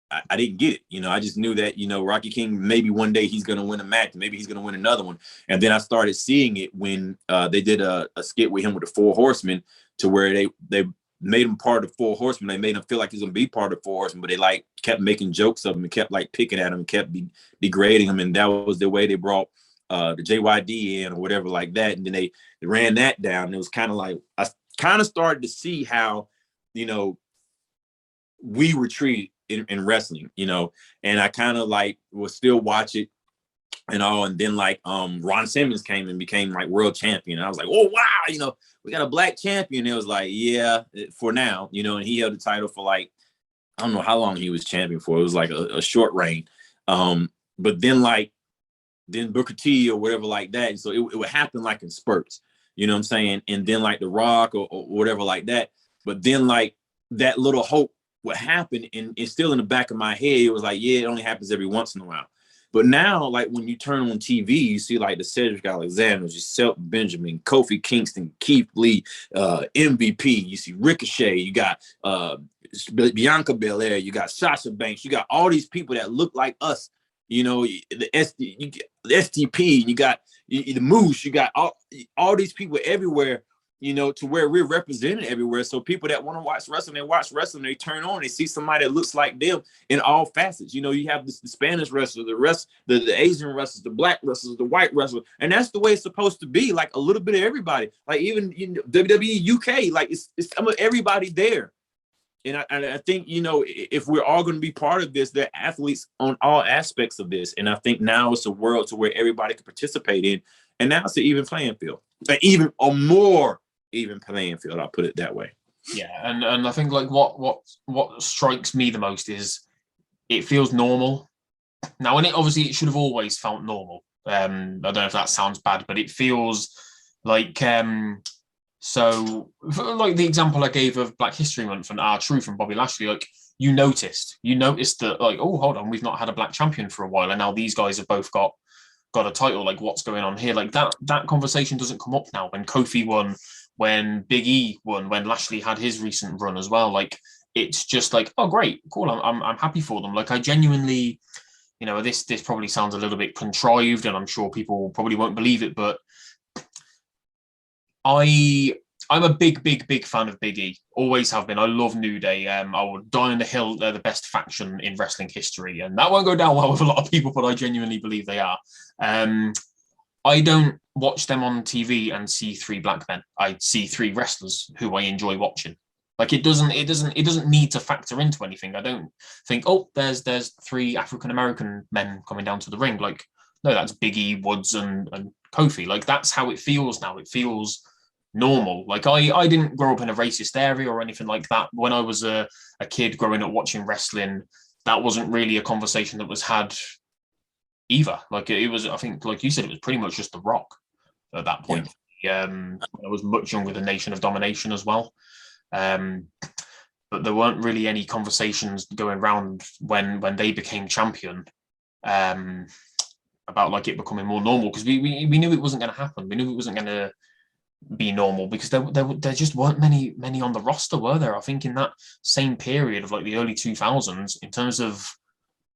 I didn't get it. You know, I just knew that, you know, Rocky King, maybe one day he's going to win a match. Maybe he's going to win another one. And then I started seeing it when they did a skit with him with the Four Horsemen, to where they made him part of the Four Horsemen. They made him feel like he's going to be part of the Four Horsemen, but they like kept making jokes of him and kept like picking at him and kept degrading him. And that was the way they brought the JYD in or whatever like that. And then they ran that down. And it was kind of like, I kind of started to see how, you know, we were treated in wrestling, you know, and I kind of like will still watch it and all. And then like Ron Simmons came and became like world champion. And I was like, oh wow, you know, we got a black champion. It was like, yeah, for now, you know, and he held the title for like, I don't know how long he was champion for. It was like a short reign. But then Booker T or whatever like that. And so it would happen like in spurts, you know what I'm saying? And then like The Rock or whatever like that. But then like that little hope would happen, and it's still in the back of my head. It was like, yeah, it only happens every once in a while. But now, like when you turn on TV, you see like the Cedric Alexander, Shelton Benjamin, Kofi Kingston, Keith Lee, MVP. You see Ricochet. You got Bianca Belair. You got Sasha Banks. You got all these people that look like us. You know, the STP. You got the Moose. You got all these people everywhere. You know, to where we're represented everywhere. So people that want to watch wrestling, they turn on, they see somebody that looks like them in all facets. You know, you have the Spanish wrestler, the Asian wrestlers, the black wrestlers, the white wrestlers. And that's the way it's supposed to be, like a little bit of everybody. Like even WWE UK, like it's some of everybody there. And I think, you know, if we're all going to be part of this, they're athletes on all aspects of this. And I think now it's a world to where everybody can participate in. And now it's an even playing field, like even a more even playing field. I'll put it that way. Yeah, and I think like what strikes me the most is it feels normal now, and it should have always felt normal. I don't know if that sounds bad, but it feels like so like the example I gave of Black History Month and R-Truth and Bobby Lashley, like you noticed that like, oh, hold on, we've not had a black champion for a while, and now these guys have both got a title. Like, what's going on here? Like that conversation doesn't come up now. When Kofi won, when Big E won, when Lashley had his recent run as well, like it's just like, oh great, cool, I'm happy for them. Like I genuinely, you know, this probably sounds a little bit contrived, and I'm sure people probably won't believe it, but I'm a big fan of Big E. Always have been. I love New Day. I would die on the hill. They're the best faction in wrestling history, and that won't go down well with a lot of people, but I genuinely believe they are. I don't watch them on TV and see three black men. I see three wrestlers who I enjoy watching. Like it doesn't need to factor into anything. I don't think, oh, there's three African American men coming down to the ring. Like, no, that's Big E, Woods, and Kofi. Like that's how it feels now. It feels normal. Like I didn't grow up in a racist area or anything like that. When I was a kid growing up watching wrestling, that wasn't really a conversation that was had either. Like it was, I think, like you said, it was pretty much just The Rock at that point. Yeah. I was much younger than Nation of Domination as well. But there weren't really any conversations going around when they became champion about like it becoming more normal, because we knew it wasn't going to happen. We knew it wasn't going to be normal because there just weren't many on the roster, were there? I think in that same period of like the early 2000s, in terms of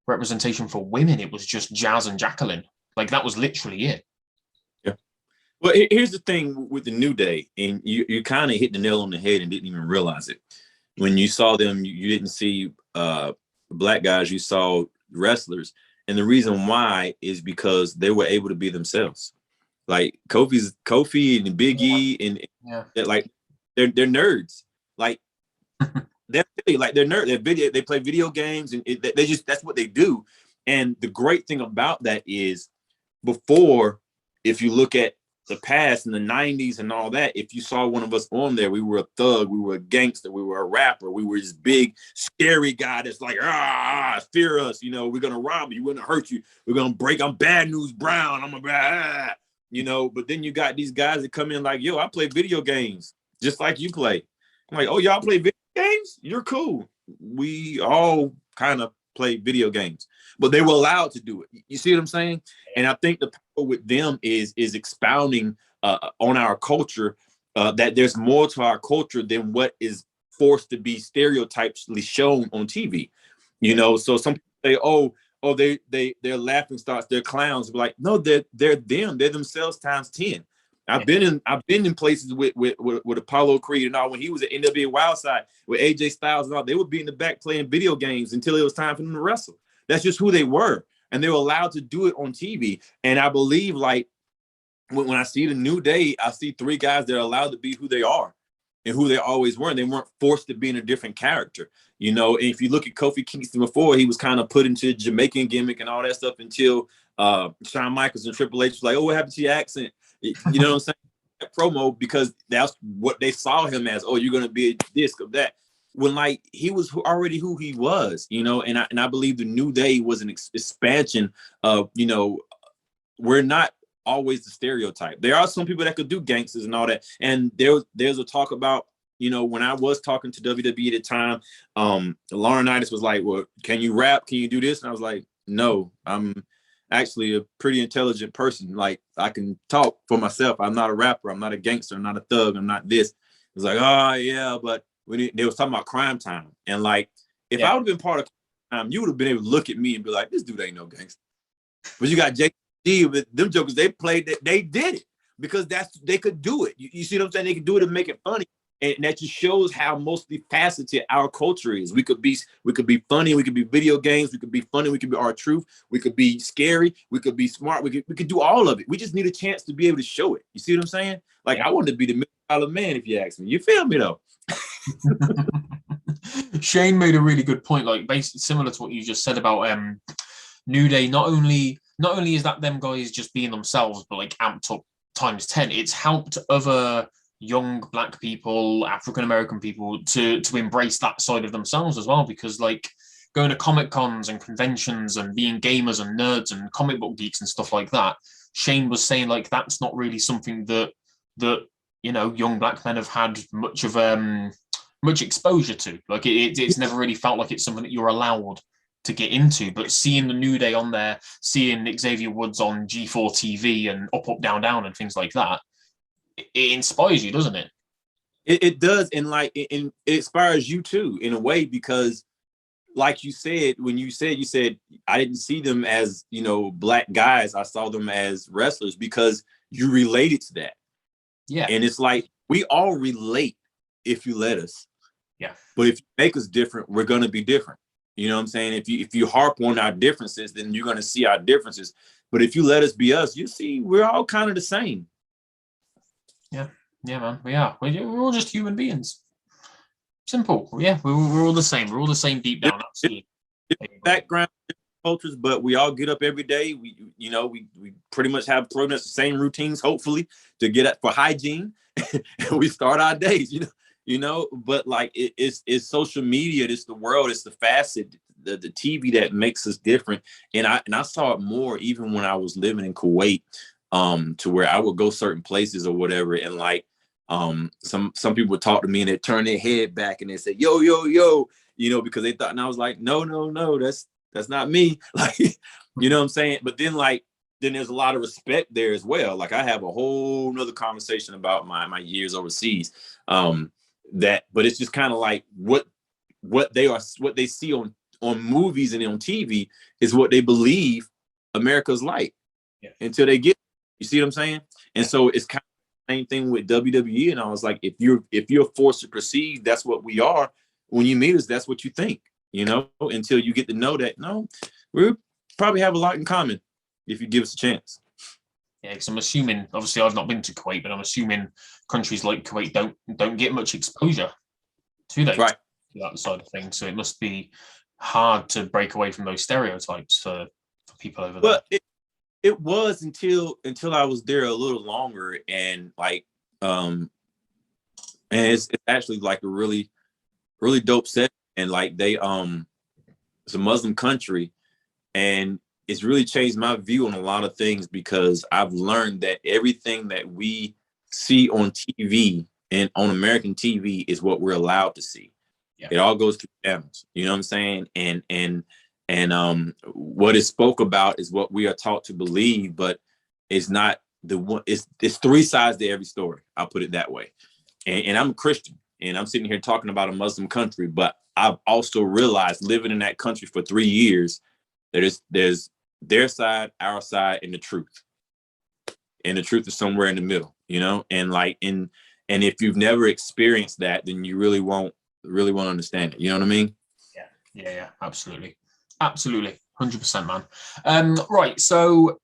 representation for women, it was just Jazz and Jacqueline. Like that was literally it. Yeah. Well, here's the thing with the New Day, and you kind of hit the nail on the head and didn't even realize it. When you saw them, you didn't see black guys, you saw wrestlers. And the reason why is because they were able to be themselves. Like Kofi and Big E and like they're nerds. Like they're nerds. They play video games and they just, that's what they do. And the great thing about that is, before, if you look at the past in the 90s and all that, if you saw one of us on there, we were a thug, we were a gangster, we were a rapper, we were this big scary guy that's like, fear us, you know, we're gonna rob you, we're gonna hurt you, we're gonna break, I'm Bad News Brown, I'm a bad, you know. But then you got these guys that come in like, yo, I play video games just like you play. I'm like, oh, y'all play video games? You're cool. We all kind of play video games, but they were allowed to do it. You see what I'm saying? And I think the power with them is expounding on our culture, that there's more to our culture than what is forced to be stereotypically shown on TV. You know, so some people say, oh, they're laughing stocks, they're clowns. But like, no, they're them. They're themselves times 10. I've been in places with Apollo Creed and all when he was at NWA Wildside with AJ Styles and all. They would be in the back playing video games until it was time for them to wrestle. That's just who they were, and they were allowed to do it on TV. And I believe, like, when I see the New Day, I see 3 guys that are allowed to be who they are and who they always were. And they weren't forced to be in a different character. You know, and if you look at Kofi Kingston before, he was kind of put into Jamaican gimmick and all that stuff until Shawn Michaels and Triple H was like, oh, what happened to your accent? You know what I'm saying? That promo, because that's what they saw him as. Oh, you're going to be a disc of that. When, like, he was already who he was, you know, and I believe the New Day was an expansion of, you know, we're not always the stereotype. There are some people that could do gangsters and all that. And there's a talk about, you know, when I was talking to WWE at the time, Laurinaitis was like, well, can you rap? Can you do this? And I was like, no, I'm actually a pretty intelligent person. Like, I can talk for myself. I'm not a rapper. I'm not a gangster. I'm not a thug. I'm not this. It was like, oh yeah, but they was talking about Crime Time. And like, if I would have been part of Crime Time, you would have been able to look at me and be like, this dude ain't no gangster. But you got JD with them jokers, they played that, they did it because they could do it. You see what I'm saying? They could do it and make it funny. And that just shows how multifaceted our culture is. We could be funny, we could be video games, we could be funny, we could be our truth, we could be scary, we could be smart, we could do all of it. We just need a chance to be able to show it. You see what I'm saying? Like, I wanted to be the $1 million man, if you ask me. You feel me though? Shane made a really good point, like basically similar to what you just said about New Day. Not only is that them guys just being themselves, but like amped up times 10. It's helped other young Black people, African American people to embrace that side of themselves as well, because like going to Comic Cons and conventions and being gamers and nerds and comic book geeks and stuff like that, Shane was saying like that's not really something that you know young Black men have had much exposure to. Like it's never really felt like it's something that you're allowed to get into. But seeing the New Day on there, seeing Xavier Woods on G4 TV and Up Up Down Down and things like that, it inspires you, doesn't it? It does, and like it inspires you too in a way, because like you said, when you said I didn't see them as, you know, Black guys, I saw them as wrestlers because you related to that. Yeah. And it's like we all relate if you let us. Yeah. But if you make us different, we're gonna be different. You know what I'm saying? If you harp on our differences, then you're gonna see our differences. But if you let us be us, you see we're all kind of the same. Yeah, man. We are. We're all just human beings. Simple. Yeah, we're all the same. We're all the same deep down. Absolutely. Background cultures, but we all get up every day. We pretty much have the same routines, hopefully, to get up for hygiene. And we start our days, you know. But like it's social media, it's the world, it's the facet, the TV that makes us different. And I saw it more even when I was living in Kuwait. To where I would go certain places or whatever, and like some people would talk to me and they'd turn their head back and they say, yo, you know, because they thought, and I was like, no, that's not me. Like, you know what I'm saying? But then there's a lot of respect there as well. Like I have a whole nother conversation about my years overseas. But it's just kind of like what they see on movies and on TV is what they believe America's like. Yeah. Until they get, you see what I'm saying? And so it's kind of the same thing with WWE. And I was like, if you're forced to perceive that's what we are, when you meet us, that's what you think, you know, until you get to know that, no, we probably have a lot in common if you give us a chance. Yeah, because I'm assuming, obviously I've not been to Kuwait, but I'm assuming countries like Kuwait don't get much exposure to that side of things. So it must be hard to break away from those stereotypes for people over there. Well, it was until I was there a little longer, and like and it's actually like a really, really dope set. And like they it's a Muslim country, and it's really changed my view on a lot of things, because I've learned that everything that we see on TV and on American TV is what we're allowed to see. Yeah. It all goes through channels, you know what I'm saying? And what is spoke about is what we are taught to believe, but it's not the one. It's 3 sides to every story. I'll put it that way. And I'm a Christian, And I'm sitting here talking about a Muslim country, but I've also realized living in that country for 3 years, that there's their side, our side, and the truth. And the truth is somewhere in the middle, and if you've never experienced that, then you really won't understand it. You know what I mean? Yeah, absolutely. 100%, man. Right. So,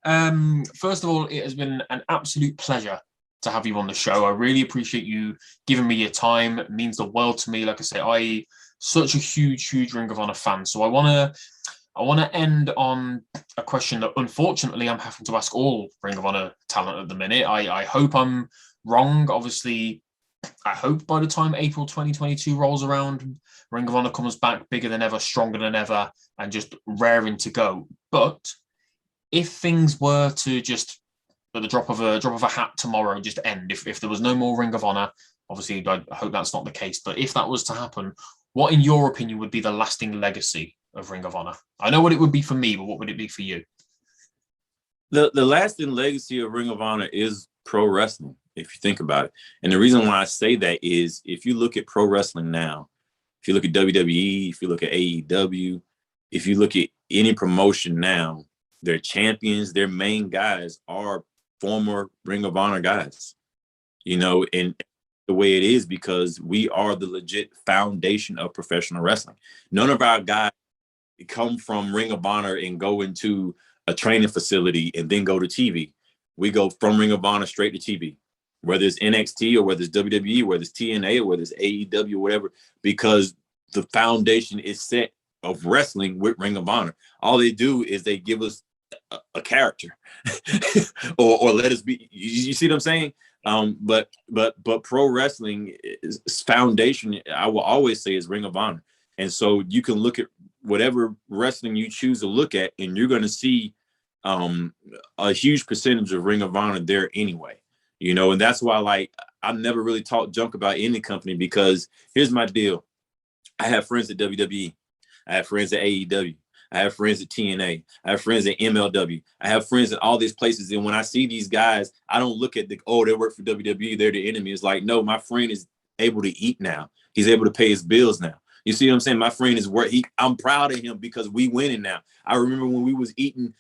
first of all, it has been an absolute pleasure to have you on the show. I really appreciate you giving me your time. It means the world to me. Like I say, I such a huge Ring of Honor fan. So I want to end on a question that unfortunately I'm having to ask all Ring of Honor talent at the minute. I hope I'm wrong. Obviously, I hope by the time April 2022 rolls around, Ring of Honor comes back bigger than ever, stronger than ever, and just raring to go. But if things were to just at the drop of a hat tomorrow just end, if there was no more Ring of Honor, obviously I hope that's not the case, but if that was to happen, what in your opinion would be the lasting legacy of Ring of Honor? I know what it would be for me, but what would it be for you? The lasting legacy of Ring of Honor is pro wrestling, if you think about it. And the reason why I say that is if you look at pro wrestling now, if you look at WWE, if you look at AEW, if you look at any promotion now, their champions, their main guys are former Ring of Honor guys, and the way it is because we are the legit foundation of professional wrestling. None of our guys come from Ring of Honor and go into a training facility and then go to TV. We go from Ring of Honor straight to TV, whether it's NXT or whether it's WWE, whether it's TNA or whether it's AEW, whatever, because the foundation is set of wrestling with Ring of Honor. All they do is they give us a character or let us be, you see what I'm saying? But pro wrestling is foundation, I will always say, is Ring of Honor. And so you can look at whatever wrestling you choose to look at, and you're going to see a huge percentage of Ring of Honor there anyway, and that's why I've never really talked junk about any company, because here's my deal. I have friends at WWE. I have friends at AEW. I have friends at TNA. I have friends at MLW. I have friends at all these places. And when I see these guys, I don't look at they work for WWE, they're the enemy. It's like, no, my friend is able to eat now. He's able to pay his bills now. You see what I'm saying? My friend is I'm proud of him because we winning now. I remember when we was eating,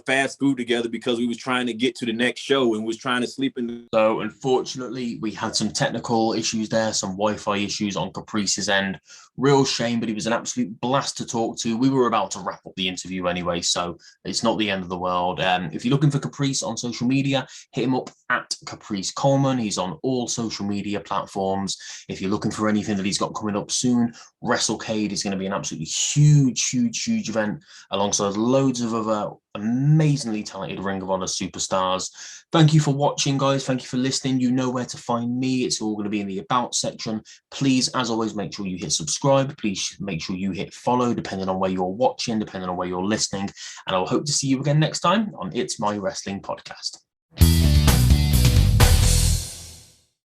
fast food together because we was trying to get to the next show and was trying to sleep in. So unfortunately, we had some technical issues there, some Wi-Fi issues on Caprice's end. Real shame, but he was an absolute blast to talk to. We were about to wrap up the interview anyway, so it's not the end of the world. If you're looking for Caprice on social media, hit him up at Caprice Coleman. He's on all social media platforms. If you're looking for anything that he's got coming up soon, WrestleCade is going to be an absolutely huge event alongside loads of other amazingly talented Ring of Honor superstars. Thank you for watching, guys. Thank you for listening. You know where to find me. It's all going to be in the About section. Please, as always, make sure you hit subscribe. Please make sure you hit follow, depending on where you're watching, depending on where you're listening. And I'll hope to see you again next time on It's My Wrestling Podcast.